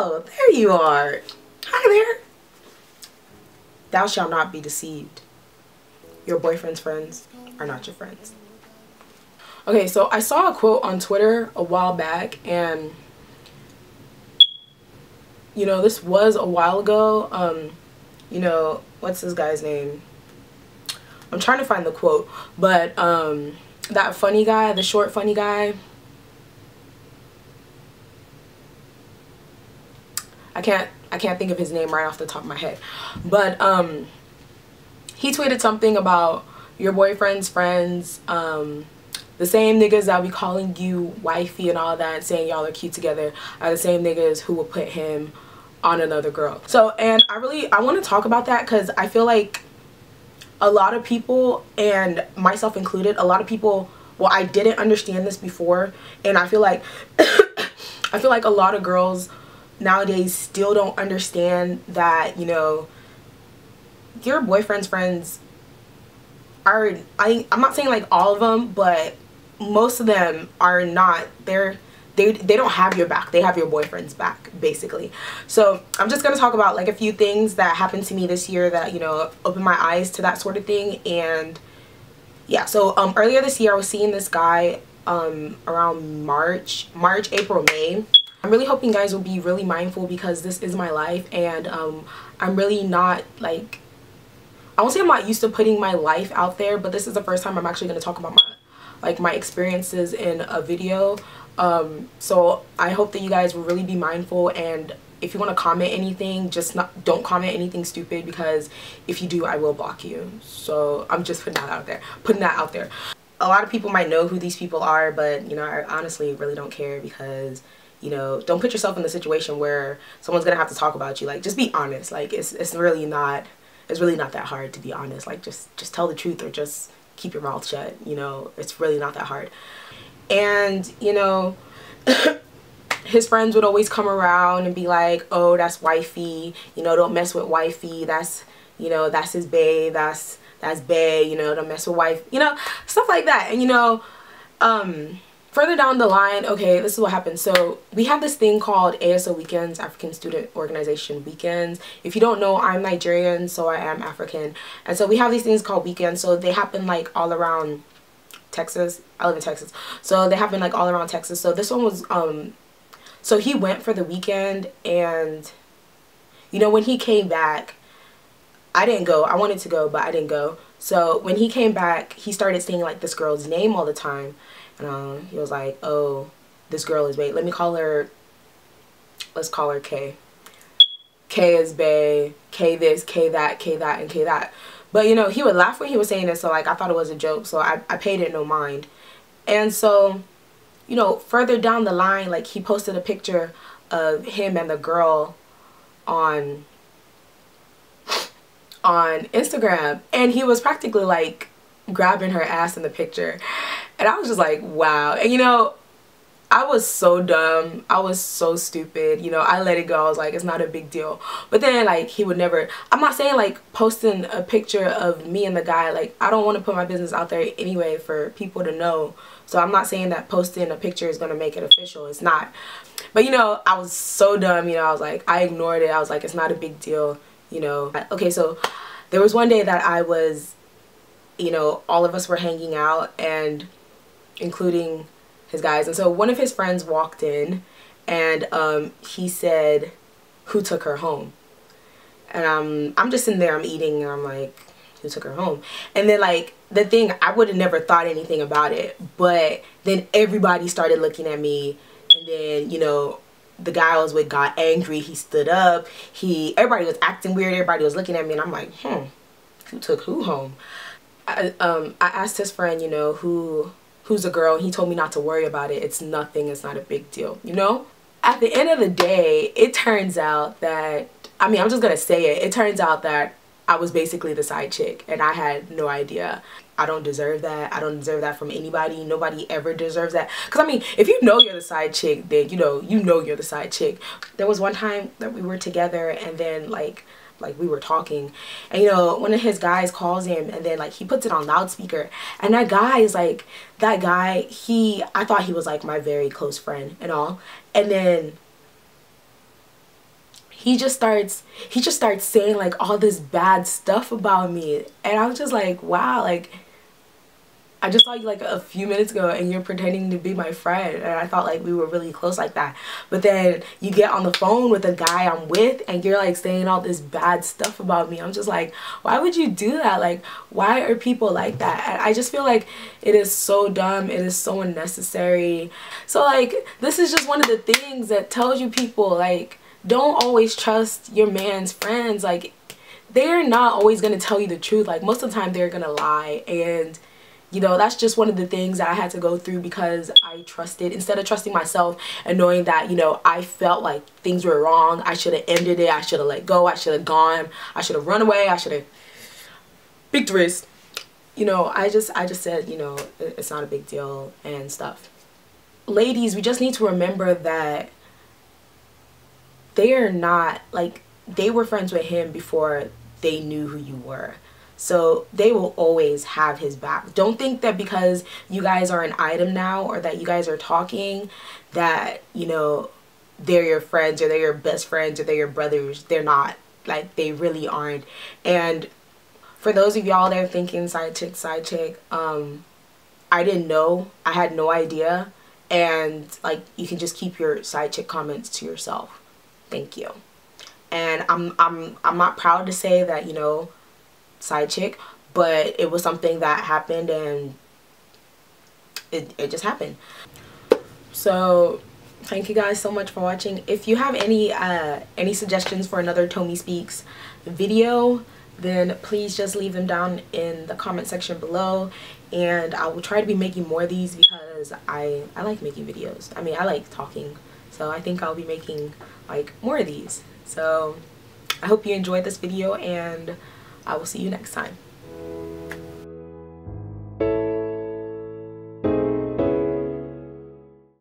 Oh, there you are. Hi there. Thou shalt not be deceived. Your boyfriend's friends are not your friends. Okay, so I saw a quote on Twitter a while back, and you know, this was a while ago. You know, what's this guy's name? I'm trying to find the quote, but that funny guy, the short funny guy, I can't think of his name right off the top of my head, but he tweeted something about your boyfriend's friends, the same niggas that be calling you wifey and all that, saying y'all are cute together, are the same niggas who will put him on another girl. So, and I want to talk about that because I feel like a lot of people, and myself included, a lot of people, well, I didn't understand this before, and I feel like I feel like a lot of girls nowadays still don't understand that, you know, your boyfriend's friends are, I'm not saying like all of them, but most of them are not, they don't have your back. They have your boyfriend's back, basically. So I'm just going to talk about like a few things that happened to me this year that, you know, opened my eyes to that sort of thing. And yeah, so earlier this year I was seeing this guy around March, April, May. I'm really hoping you guys will be really mindful because this is my life, and I'm really not, like, I won't say I'm not used to putting my life out there, but this is the first time I'm actually going to talk about my experiences in a video. So I hope that you guys will really be mindful, and if you want to comment anything, just don't comment anything stupid, because if you do, I will block you. So I'm just putting that out there. A lot of people might know who these people are, but you know, I honestly really don't care, because you know, don't put yourself in the situation where someone's gonna have to talk about you. Like, just be honest. Like, it's really not that hard to be honest. Like, just tell the truth, or just keep your mouth shut. You know, it's really not that hard. And you know, his friends would always come around and be like, oh, that's wifey, you know, don't mess with wifey, that's, you know, that's his bae, that's bae, you know, don't mess with wife, you know, stuff like that. And you know, further down the line, okay, this is what happened. So we have this thing called ASO weekends, African Student Organization weekends. If you don't know, I'm Nigerian, so I am African. And so we have these things called weekends. So they happen like all around Texas. I live in Texas. So they happen like all around Texas. So this one was, so he went for the weekend, and you know, when he came back, I didn't go. I wanted to go, but I didn't go. So when he came back, he started saying like this girl's name all the time. And he was like, oh, this girl is bae. Let me call her, let's call her K. K is bae, K this, K that, K that, and K that. But you know, he would laugh when he was saying this, so like I thought it was a joke, so I paid it no mind. And so, you know, further down the line, like he posted a picture of him and the girl on Instagram, and he was practically like grabbing her ass in the picture. And I was just like, wow. And you know, I was so dumb. I was so stupid. You know, I let it go. I was like, it's not a big deal. But then like he would never, I'm not saying like posting a picture of me and the guy, like I don't want to put my business out there anyway for people to know. So I'm not saying that posting a picture is going to make it official. It's not. But you know, I was so dumb. You know, I was like, I ignored it. I was like, it's not a big deal. You know. Okay, so there was one day that I was, you know, all of us were hanging out, and including his guys, and so one of his friends walked in, and he said, who took her home? And I'm just sitting there, I'm eating, and I'm like, who took her home? And then like the thing, I would have never thought anything about it, but then everybody started looking at me, and then you know, the guy I was with got angry. He stood up, everybody was acting weird, everybody was looking at me, and I'm like, who took who home? I asked his friend, you know, who's a girl, and he told me not to worry about it. It's nothing. It's not a big deal, you know? At the end of the day, it turns out that, I mean, I'm just gonna say it. It turns out that I was basically the side chick, and I had no idea. I don't deserve that. I don't deserve that from anybody. Nobody ever deserves that. Because, I mean, if you know you're the side chick, then, you know you're the side chick. There was one time that we were together, and then, like we were talking, and you know, one of his guys calls him, and then like he puts it on loudspeaker, and that guy is like, I thought he was like my very close friend and all, and then he just starts saying like all this bad stuff about me, and I was just like, wow, like I just saw you like a few minutes ago and you're pretending to be my friend, and I thought like we were really close like that. But then you get on the phone with the guy I'm with and you're like saying all this bad stuff about me. I'm just like, why would you do that? Like, why are people like that? And I just feel like it is so dumb. It is so unnecessary. So like, this is just one of the things that tells you people like, don't always trust your man's friends. Like, they're not always going to tell you the truth. Like, most of the time they're going to lie. And you know, that's just one of the things that I had to go through because I trusted, instead of trusting myself and knowing that, you know, I felt like things were wrong. I should have ended it. I should have let go. I should have gone. I should have run away. I should have big risk. You know, I just said, you know, it's not a big deal and stuff. Ladies, we just need to remember that they are not, like, they were friends with him before they knew who you were. So they will always have his back. Don't think that because you guys are an item now or that you guys are talking that, you know, they're your friends or they're your best friends or they're your brothers. They're not. Like, they really aren't. And for those of y'all that are thinking side chick, I didn't know. I had no idea. And like, you can just keep your side chick comments to yourself. Thank you. And I'm not proud to say that, you know, side chick, but it was something that happened and it just happened. So thank you guys so much for watching. If you have any suggestions for another Tomi Speaks video, then please just leave them down in the comment section below, and I will try to be making more of these because I like making videos. I mean, I like talking, so I think I'll be making like more of these. So I hope you enjoyed this video, and I will see you next time.